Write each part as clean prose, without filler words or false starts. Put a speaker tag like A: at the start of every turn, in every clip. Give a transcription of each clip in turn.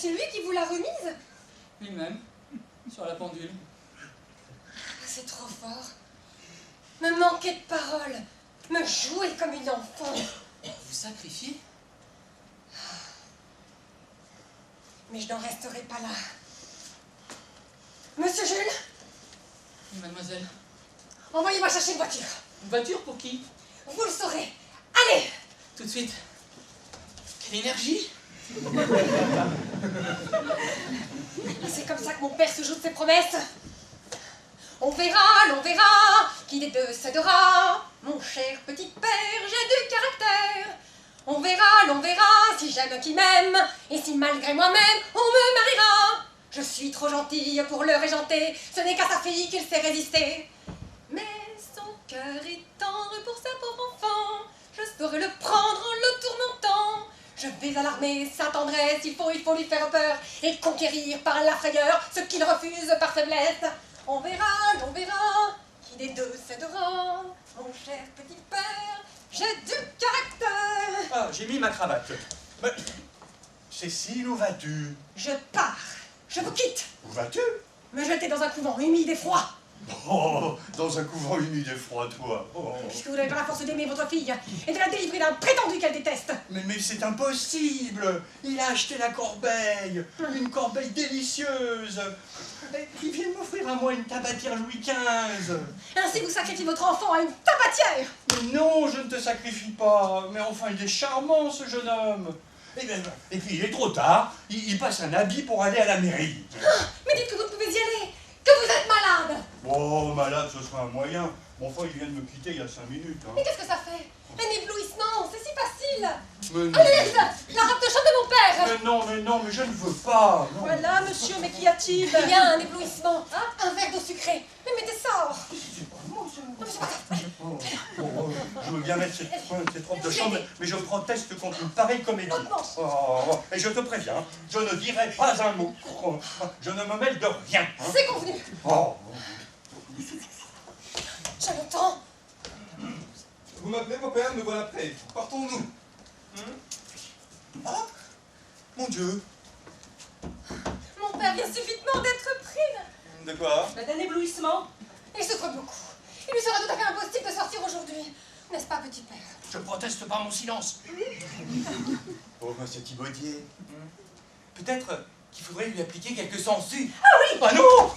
A: C'est lui qui vous l'a remise?
B: Lui-même, sur la pendule.
A: C'est trop fort. Me manquer de parole. Me jouer comme une enfant.
B: Vous sacrifiez?
A: Mais je n'en resterai pas là. Monsieur Jules,
B: Oui, mademoiselle.
A: envoyez-moi chercher une voiture.
B: Une voiture pour qui?
A: Vous le saurez. Allez!
B: Tout de suite. Quelle énergie!
A: C'est comme ça que mon père se joue de ses promesses. On verra, l'on verra, qui des deux cédera. Mon cher petit père, j'ai du caractère. On verra, l'on verra, si j'aime qui m'aime, et si malgré moi-même, on me mariera. Je suis trop gentille pour le régenter, ce n'est qu'à sa fille qu'il sait résister. Mais son cœur est tendre pour sa pauvre enfant, je saurai le prendre en le tourmentant. Je vais alarmer sa tendresse, il faut lui faire peur, et conquérir par la frayeur ce qu'il refuse par faiblesse. On verra, l'on verra, qui des deux cédera. Mon cher petit père, j'ai du caractère.
C: Ah, j'ai mis ma cravate. Mais, Cécile, où vas-tu?
A: Je pars, je vous quitte,
C: Où vas-tu?
A: me jeter dans un couvent humide et froid.
C: Oh, dans un couvent humide et froid, toi. Oh.
A: Puisque vous n'avez pas la force d'aimer votre fille et de la délivrer d'un prétendu qu'elle déteste.
C: Mais c'est impossible. Il a acheté la corbeille. Une corbeille délicieuse. Et il vient de m'offrir à moi une tabatière Louis XV.
A: Ainsi vous sacrifiez votre enfant à une tabatière.
C: Mais non, je ne te sacrifie pas. Mais enfin, il est charmant, ce jeune homme. Et puis, il est trop tard. Il passe un habit pour aller à la mairie.
A: Mais dites que vous ne pouvez y aller, que vous êtes malade.
C: Oh, malade, ce sera un moyen. Mon frère, il vient de me quitter il y a 5 minutes. Hein.
A: Mais qu'est-ce que ça fait? Un éblouissement, c'est si facile.
C: Mais non.
A: Allez, la robe de chambre de mon père.
C: Mais non, mais je ne veux pas. Non.
D: Voilà, monsieur, mais qu'y a-t-il?
A: Il y a un éblouissement, un verre d'eau sucrée. Mais mettez ça.
C: C'est pas moi, ça.
A: Non, mais c'est pas ça.
C: Je veux bien mettre cette robe de chambre, mais je proteste contre une pareille comédie. Et je te préviens, je ne dirai pas un mot. Je ne me mêle de rien. Hein.
A: C'est convenu.
C: Oh.
A: Jonathan.
E: Vous m'appelez, mon père, me voilà prêt. Partons-nous.
C: Ah, mon Dieu.
A: Mon père vient subitement d'être pris.
E: De quoi?
D: D'un éblouissement.
A: Il souffre beaucoup. Il lui sera tout à fait impossible de sortir aujourd'hui. N'est-ce pas, petit père?
C: Je proteste par mon silence.
E: Oh, monsieur Thibaudier. Peut-être qu'il faudrait lui appliquer quelques sangsues.
C: Ah non.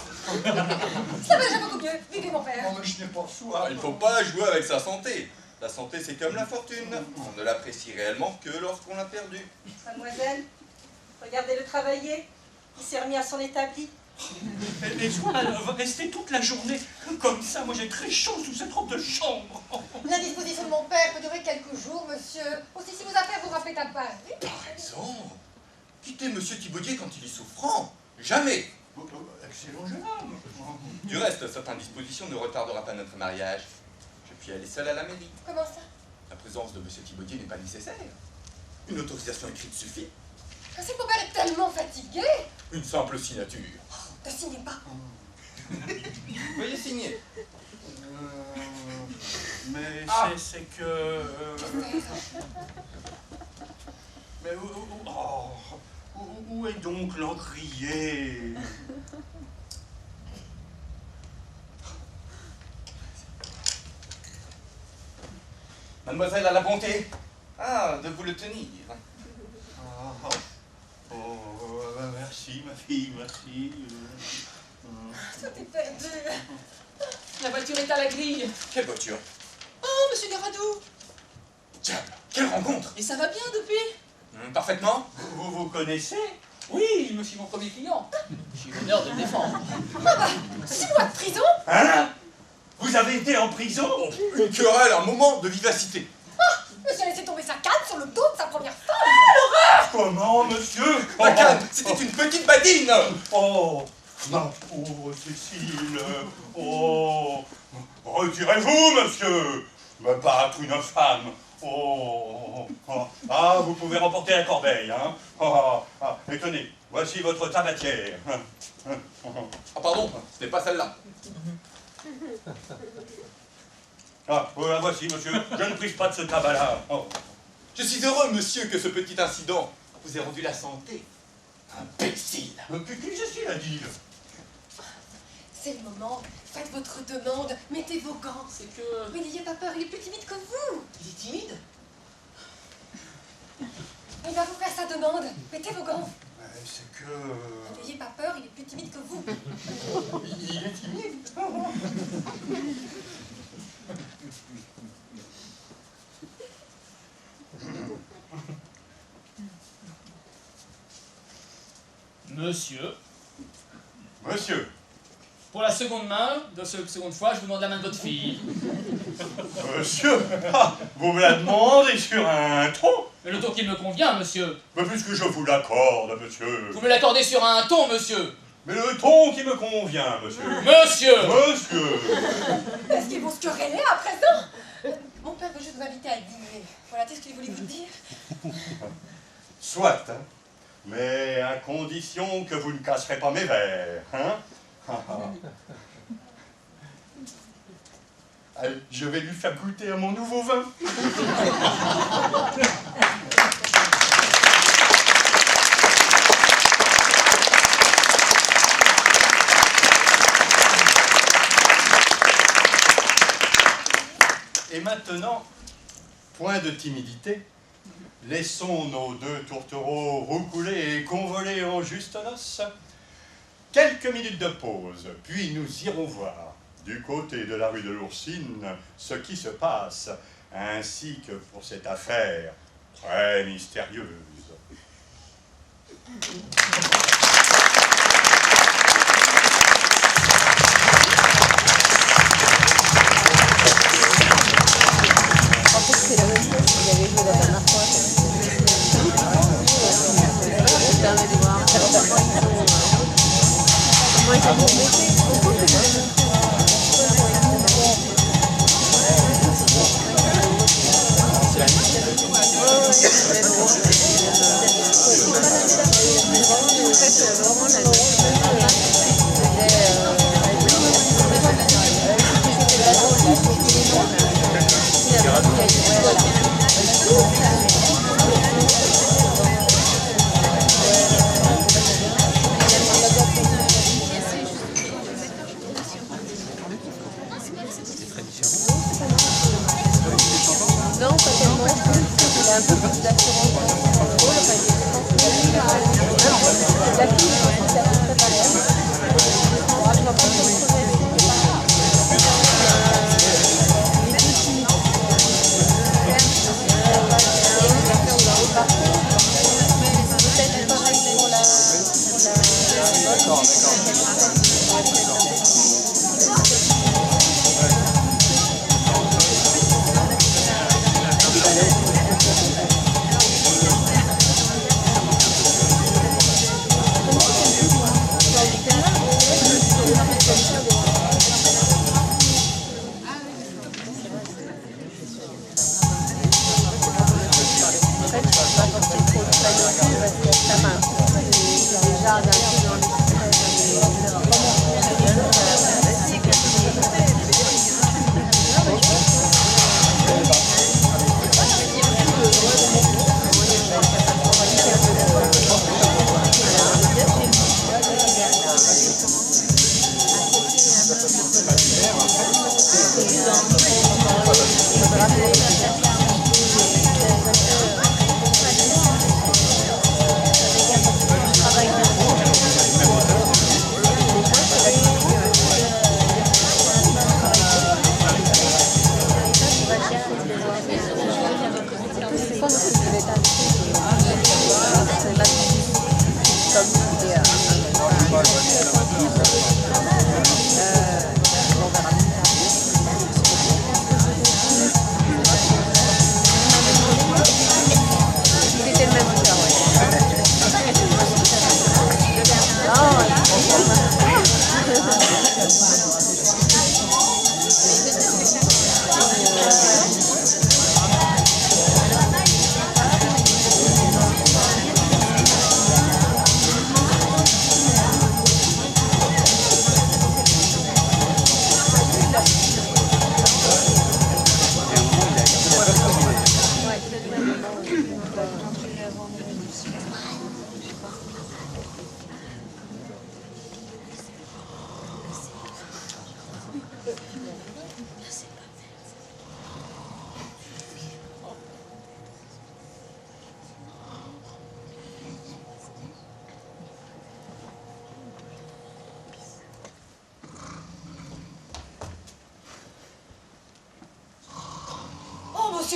A: Ça va déjà beaucoup mieux. Vivez, mon père.
C: Oh, mais je n'ai pas soif.
F: Il ne faut pas jouer avec sa santé. La santé, c'est comme la fortune. On ne l'apprécie réellement que lorsqu'on l'a perdue.
D: Mademoiselle, regardez-le travailler. Il s'est remis à son établi.
C: Et toi, elle va rester toute la journée comme ça. Moi, j'ai très chaud sous cette robe de chambre.
A: La disposition de mon père peut durer quelques jours, monsieur. Aussi, si vos affaires vous rappellent à Paris.
F: Par exemple, quittez monsieur Thibaudier quand il est souffrant. Jamais.
C: Excellent jeune homme.
F: Du reste, cette indisposition ne retardera pas notre mariage. Je puis aller seul à la mairie.
A: Comment ça?
F: La présence de monsieur Thibaudier n'est pas nécessaire. Une autorisation écrite suffit.
A: Si mon père est tellement fatigué.
F: Une simple signature.
A: Ne signez pas.
F: Veuillez signer.
C: Mais c'est que... Mais où est donc l'encrier?
F: Mademoiselle a la bonté. Ah, de vous le tenir.
C: Merci, ma fille, merci.
A: Tout est perdu.
B: La voiture est à la grille.
F: Quelle voiture?
B: Oh, monsieur Garadoux.
F: Diable, quelle rencontre!
B: Et ça va bien depuis?
F: Parfaitement.
C: Vous connaissez?
B: Oui, monsieur mon premier client. J'ai l'honneur de le défendre.
A: 6 mois de prison?
C: Hein? Vous avez été en prison?
F: Une querelle, un moment de vivacité.
A: Monsieur a laissé tomber sa canne sur le dos de sa première femme.
C: Comment, monsieur?
F: Ma canne, c'était une petite badine.
C: Oh, ma pauvre Cécile. Oh, retirez-vous, monsieur. Me battre une femme. Oh, ah, vous pouvez remporter la corbeille, hein. Et tenez, voici votre tabatière.
F: Ah pardon, ce n'est pas celle-là.
C: Ah, la voici, monsieur. Je ne prise pas de ce tabac-là. Oh.
F: Je suis heureux, monsieur, que ce petit incident vous ait rendu la santé.
E: Imbécile.
C: Qui ceci, a dit?
A: C'est le moment. Faites votre demande. Mettez vos gants.
B: C'est que...
A: Mais n'ayez pas peur, il est plus timide que vous.
E: Il est timide?
A: Il va vous faire sa demande. Mettez vos gants.
C: C'est que...
A: N'ayez pas peur, il est plus timide que vous.
C: Il est timide.
B: Monsieur,
C: Monsieur.
B: pour la seconde seconde fois, je vous demande la main de votre fille.
C: Monsieur, vous me la demandez sur un ton?
B: Mais le ton qui me convient, monsieur.
C: Mais puisque je vous l'accorde, monsieur.
B: Vous me l'accordez sur un ton, monsieur.
C: Mais le ton qui me convient, monsieur.
B: Monsieur!
C: Monsieur.
A: Est-ce qu'ils vont se quereller à présent? Mon père veut juste vous inviter à dîner. Voilà, qu'est-ce qu'il voulait vous dire?
C: Soit, hein. Mais à condition que vous ne casserez pas mes verres, hein? Allez, je vais lui faire goûter à mon nouveau vin. Et maintenant, point de timidité, laissons nos deux tourtereaux roucouler et convoler en juste noces. Quelques minutes de pause, puis nous irons voir, du côté de la rue de l'Oursine, ce qui se passe, ainsi que pour cette affaire très mystérieuse.
G: C'est la même chose qu'il avait joué la dernière fois. Ça permet de voir comment ils sont tombés. Non, pas tellement. Il a un peu plus d'assurance dans son rôle. Enfin, il est la fille, c'est à peu près pareil. Je vois pas trop le problème. Il est plus timide. Peut-être pareil pour la... D'accord.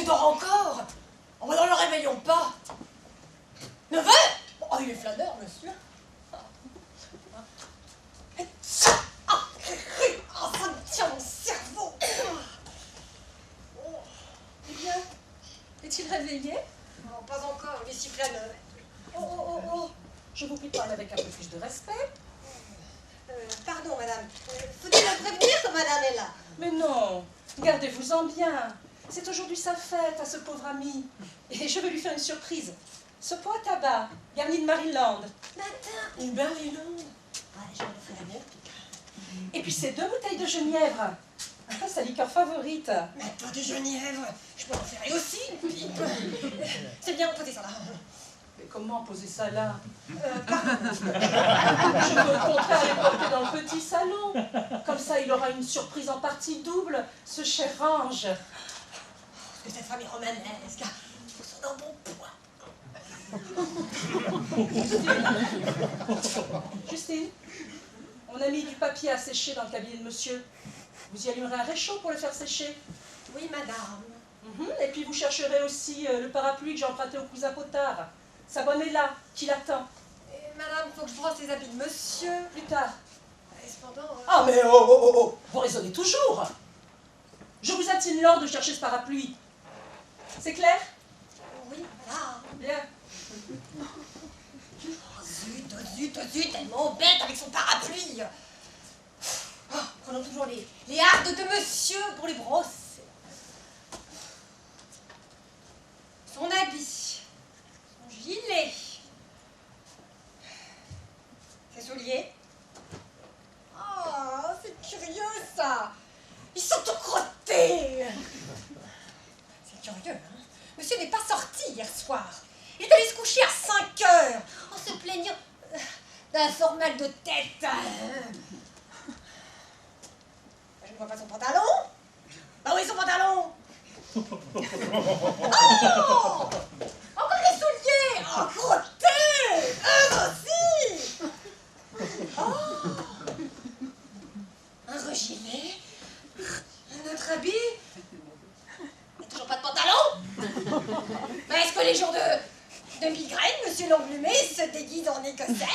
A: monsieur dort encore. On va dans le réveillon pas. 9 heures. Oh, il est flâneur, monsieur. Ah, ça me tient mon cerveau.
D: Eh bien, est-il réveillé?
A: Non, pas encore, il est si flâneur.
D: Oh, je vous prie de parler avec un peu plus de respect.
H: Pardon, madame. Faut-il le prévenir que madame est là?
D: Mais non, gardez-vous-en bien. C'est aujourd'hui sa fête à ce pauvre ami. Et je vais lui faire une surprise. Ce pot à tabac, garni de Maryland.
H: Madame!
D: Une Maryland.
H: Ouais, je vais le faire bien.
D: Et puis ces 2 bouteilles de genièvre. Ah, sa liqueur favorite.
A: Mais toi du genièvre, je peux en faire aussi une pipe. C'est bien, posez ça là.
D: Mais comment poser ça là? Je veux au contraire les porter dans le petit salon. Comme ça, il aura une surprise en partie double, ce cher ange.
A: Parce que cette femme est romanesque. Ils sont dans bon poids.
D: Justine, on a mis du papier à sécher dans le cabinet de monsieur. Vous y allumerez un réchaud pour le faire sécher.
A: Oui, madame.
D: Et puis vous chercherez aussi le parapluie que j'ai emprunté au cousin Potard. Sa bonne est là, qui l'attend.
A: Et madame, faut que je brosse les habits de monsieur.
D: Plus tard.
A: Et cependant...
D: Ah mais oh, vous raisonnez toujours. Je vous intime l'ordre de chercher ce parapluie. C'est clair?
A: Oui, madame.
D: Bien.
A: Oh, zut, elle m'embête avec son parapluie. Oh, prenons toujours les hardes de monsieur pour les brosser. Son habit, son gilet, ses souliers. Oh, c'est curieux ça. Ils sont tout crottés. C'est curieux, hein. Monsieur n'est pas sorti hier soir. Il est allé se coucher à 5 heures en se plaignant d'un formal de tête. Je ne vois pas son pantalon. Bah oui, son pantalon. Oh, encore les souliers. Oh, crottés. Eux aussi. Oh, un regilet. Un autre habit. Il n'y a toujours pas de pantalon. Mais est-ce que les jours de migraine, monsieur l'englumé se déguise en écossais?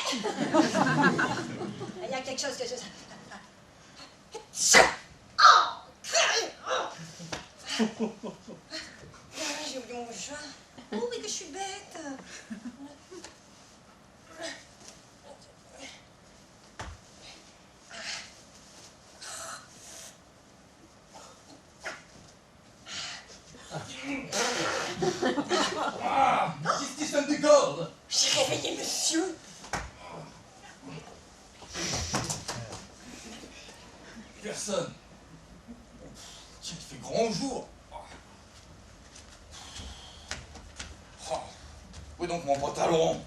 A: Il y a quelque chose que je... J'ai oublié mon mouchoir. Oh, mais que je suis bête.
E: Stephen de Gold.
A: J'ai réveillé monsieur.
E: Personne. Tiens, il fait grand jour. Oh. Où est donc mon pantalon?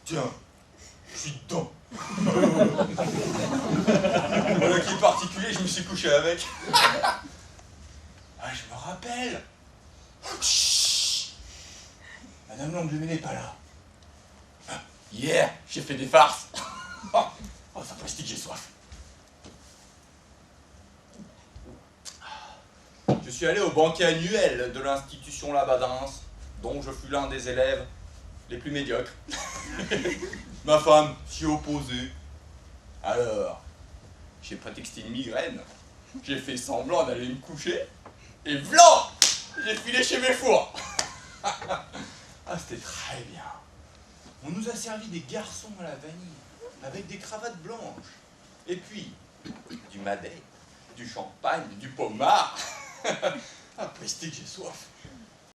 E: Tiens, je suis dedans.
F: Voilà qui est particulier, je me suis couché avec.
E: Ah, je me rappelle. Chut. Madame l'englumée n'est pas là. Hier, j'ai fait des farces. Oh, ça prestige, j'ai soif.
F: Je suis allé au banquet annuel de l'institution Labadins, dont je fus l'un des élèves les plus médiocres. Ma femme s'y opposait. Alors, j'ai prétexté une migraine. J'ai fait semblant d'aller me coucher. Et v'lan! J'ai filé chez mes fours.
E: Ah, c'était très bien. On nous a servi des garçons à la vanille, avec des cravates blanches.
F: Et puis, du madé, du champagne, du pommard.
E: Ah, prestige, j'ai soif.